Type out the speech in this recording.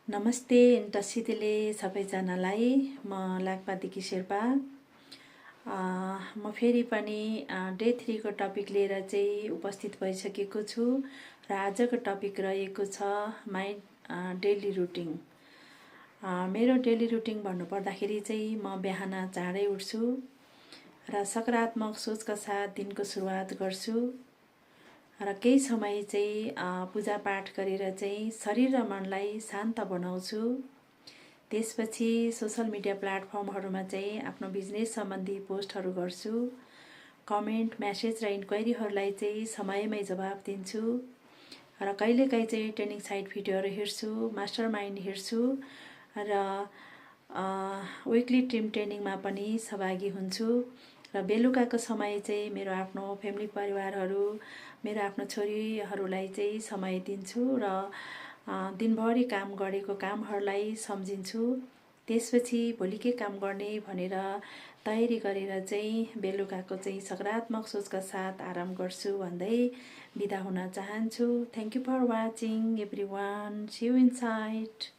नमस्ते टसितेले सबैजनालाई म लाकपादेखि शेर्पा म फेरि पनि डे 3 को टपिक लिएर चाहिँ उपस्थित भइसकेको छु र आजको टपिक रहेको छ माई डेली रुटिन। मेरो डेली रुटिन भन्नुपर्दाखेरि चाहिँ म बिहान चाँडै उठ्छु र सकारात्मक सोचका साथ दिनको सुरुवात गर्छु र केही समय चाहिँ पूजापाठ गरेर चाहिँ शरीर र मनलाई शान्त बनाउँछु। त्यसपछि सोशल मिडिया प्लेटफर्महरूमा चाहिँ आफ्नो बिजनेस सम्बन्धी पोस्टहरू गर्छु। कमेन्ट, मेसेज र इन्क्वायरीहरूलाई चाहिँ समयमै जवाफ दिन्छु र कहिलेकाहीँ चाहिँ ट्रेनिङ साइट भिडियोहरू हेर्छु, मास्टर माइन्ड हेर्छु र विकली टिम ट्रेनिङमा पनि सहभागी हुन्छु र बेलुकाको समय चाहिँ मेरो आफ्नो फ्यामिली परिवारहरू, मेरो आफ्नो छोरीहरूलाई चाहिँ समय दिन्छु र दिनभरि काम गरेको कामहरूलाई सम्झिन्छु। त्यसपछि भोलि के काम गर्ने भनेर तयारी गरेर चाहिँ बेलुकाको चाहिँ सकारात्मक सोचका साथ आराम गर्छु भन्दै बिदा हुन चाहन्छु। Thank you for watching everyone. See you inside.